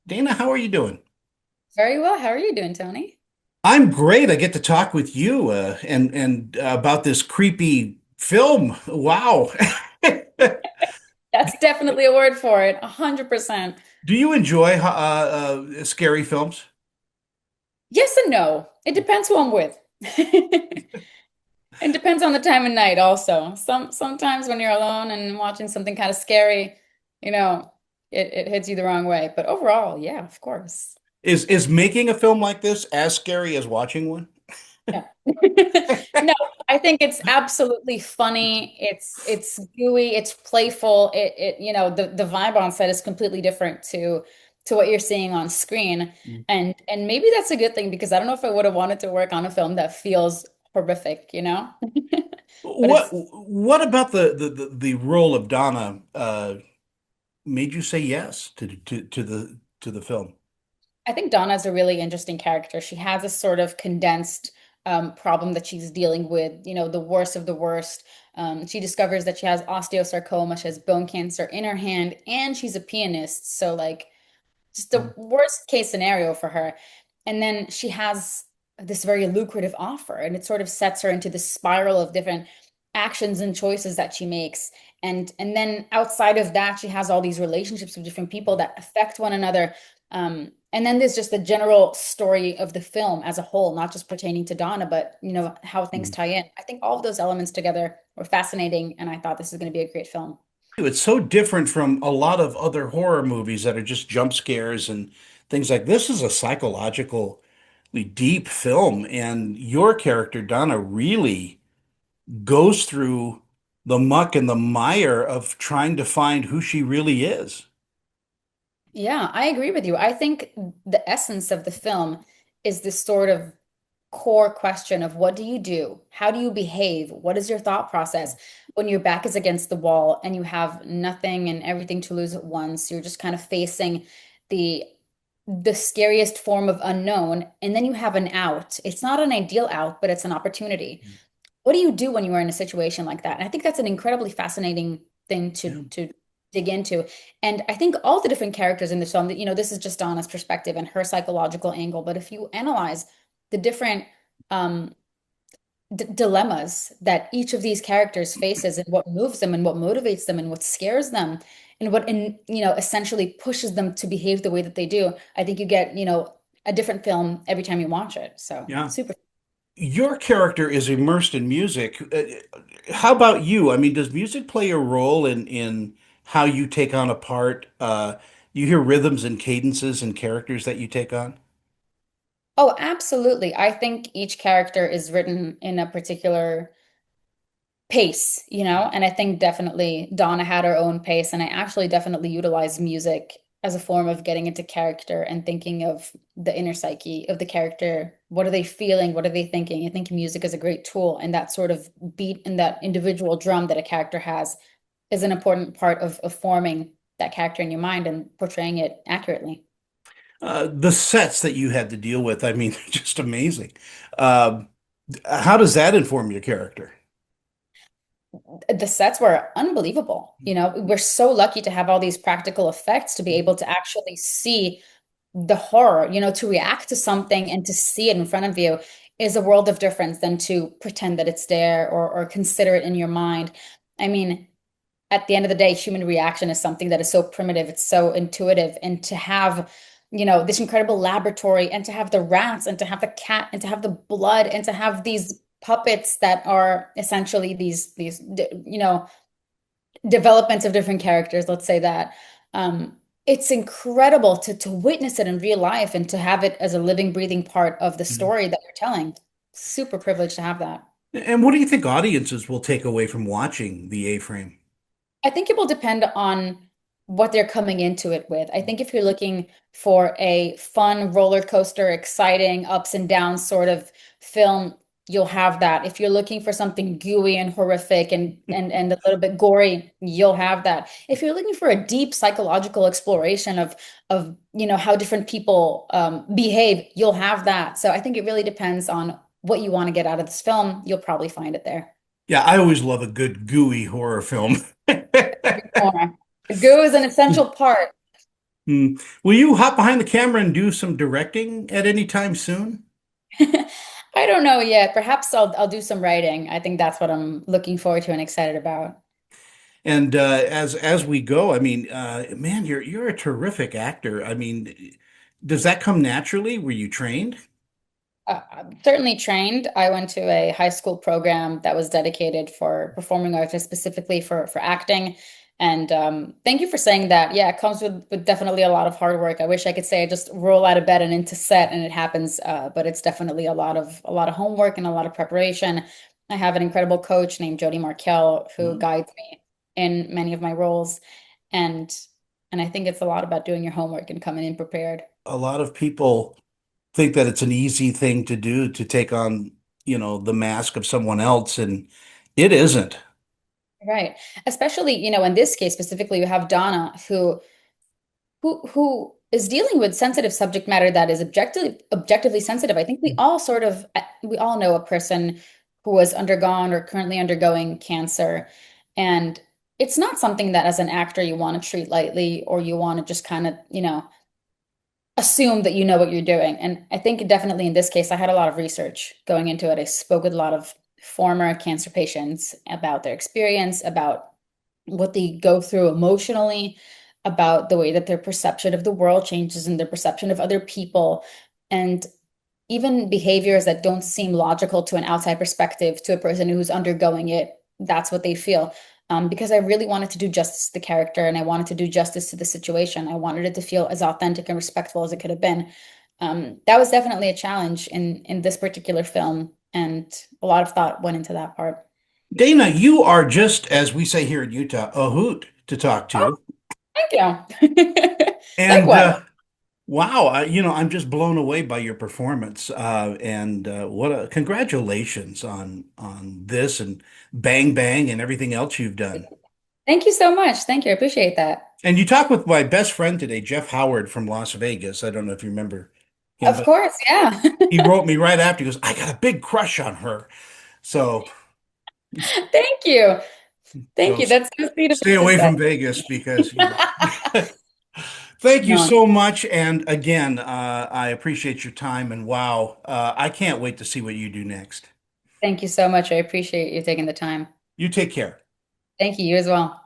Dana, how are you doing? Very well. How are you doing, Tony? I'm great. I get to talk with you and about this creepy film. Wow. That's definitely a word for it. 100%. Do you enjoy scary films? Yes and no. It depends who I'm with. It depends on the time of night also. Sometimes when you're alone and watching something kind of scary, you know, it hits you the wrong way. But overall, yeah, of course. Is making a film like this as scary as watching one? Yeah. No, I think it's absolutely funny. It's gooey, it's playful. The vibe on set is completely different to what you're seeing on screen. And maybe that's a good thing because I don't know if I would have wanted to work on a film that feels horrific, you know? But What about the role of Donna made you say yes to the film? I think Donna's a really interesting character. She has a sort of condensed problem that she's dealing with, the worst of the worst. She discovers that she has osteosarcoma, she has bone cancer in her hand, and she's a pianist. So, like, just the worst case scenario for her. And then she has this very lucrative offer, and it sort of sets her into this spiral of different actions and choices that she makes. And then outside of that, she has all these relationships with different people that affect one another. And then there's just the general story of the film as a whole, not just pertaining to Donna, but how things tie in. I think all of those elements together were fascinating, and I thought this is going to be a great film. It's so different from a lot of other horror movies that are just jump scares and things like this is a psychologically deep film, and your character, Donna, really goes through the muck and the mire of trying to find who she really is. Yeah, I agree with you. I think the essence of the film is this sort of core question of what do you do? How do you behave? What is your thought process when your back is against the wall and you have nothing and everything to lose at once? You're just kind of facing the the scariest form of unknown, and then you have an out. It's not an ideal out, but it's an opportunity. What do you do when you are in a situation like that? And I think that's an incredibly fascinating thing Yeah. to dig into. And I think all the different characters in this film, this is just Donna's perspective and her psychological angle. But if you analyze the different um, d dilemmas that each of these characters faces and what moves them and what motivates them and what scares them and essentially pushes them to behave the way that they do, I think you get, a different film every time you watch it. So Yeah. super. Your character is immersed in music. How about you? I mean, does music play a role in how you take on a part? You hear rhythms and cadences and characters that you take on? Oh, absolutely. I think each character is written in a particular pace, and I think definitely Donna had her own pace, and I actually definitely utilize music as a form of getting into character and thinking of the inner psyche of the character. What are they feeling? What are they thinking? I think music is a great tool, and that sort of beat and that individual drum that a character has is an important part of forming that character in your mind and portraying it accurately. The sets that you had to deal with, I mean, just amazing. Uh, how does that inform your character? The sets were unbelievable. We're so lucky to have all these practical effects to be able to actually see the horror, to react to something and to see it in front of you is a world of difference than to pretend that it's there or consider it in your mind. I mean, at the end of the day, human reaction is something that is so primitive, it's so intuitive, and to have this incredible laboratory and to have the rats and to have the cat and to have the blood and to have these puppets that are essentially these developments of different characters, let's say that. It's incredible to witness it in real life and to have it as a living, breathing part of the Mhm. story that you're telling. Super privileged to have that. And what do you think audiences will take away from watching the A-frame? I think it will depend on what they're coming into it with. I think if you're looking for a fun roller coaster, exciting ups and downs sort of film, you'll have that. If you're looking for something gooey and horrific and a little bit gory, you'll have that. If you're looking for a deep psychological exploration of how different people behave, you'll have that. So I think it really depends on what you want to get out of this film. You'll probably find it there. Yeah, I always love a good gooey horror film. More. The goo is an essential part. Hmm. Will you hop behind the camera and do some directing at any time soon? I don't know yet. Perhaps I'll do some writing. I think that's what I'm looking forward to and excited about. And as we go, I mean, man, you're a terrific actor. I mean, does that come naturally? Were you trained? I'm certainly trained. I went to a high school program that was dedicated for performing arts, and specifically for acting. And thank you for saying that. Yeah, it comes with definitely a lot of hard work. I wish I could say I just roll out of bed and into set and it happens, but it's definitely a lot of homework and a lot of preparation. I have an incredible coach named Jody Markel who Mhm. guides me in many of my roles, and I think it's a lot about doing your homework and coming in prepared. A lot of people think that it's an easy thing to do to take on, the mask of someone else, and it isn't. Right. Especially, in this case specifically, you have Donna who is dealing with sensitive subject matter that is objectively sensitive. I think we all know a person who has undergone or currently undergoing cancer. And it's not something that as an actor you want to treat lightly or you want to just kind of, assume that you know what you're doing. And I think definitely in this case, I had a lot of research going into it. I spoke with a lot of former cancer patients about their experience, about what they go through emotionally, about the way that their perception of the world changes and their perception of other people, and even behaviors that don't seem logical to an outside perspective to a person who's undergoing it. That's what they feel. Because I really wanted to do justice to the character and I wanted to do justice to the situation. I wanted it to feel as authentic and respectful as it could have been. That was definitely a challenge in this particular film, and a lot of thought went into that part. Dana, you are just, as we say here in Utah, a hoot to talk Oh, to. thank you. And Likewise. wow, I'm just blown away by your performance. And congratulations on this and Bang Bang and everything else you've done. Thank you so much. Thank you. I appreciate that. And you talked with my best friend today, Jeff Howard from Las Vegas. I don't know if you remember him, Of but course, yeah. he wrote me right after. He goes, "I got a big crush on her." So, Thank you. Thank so you. That's so sweet of stay you to away say. from Vegas because. Thank you No, so much. And again, I appreciate your time. And wow, I can't wait to see what you do next. thank you so much. I appreciate you taking the time. You take care. Thank you. You as well.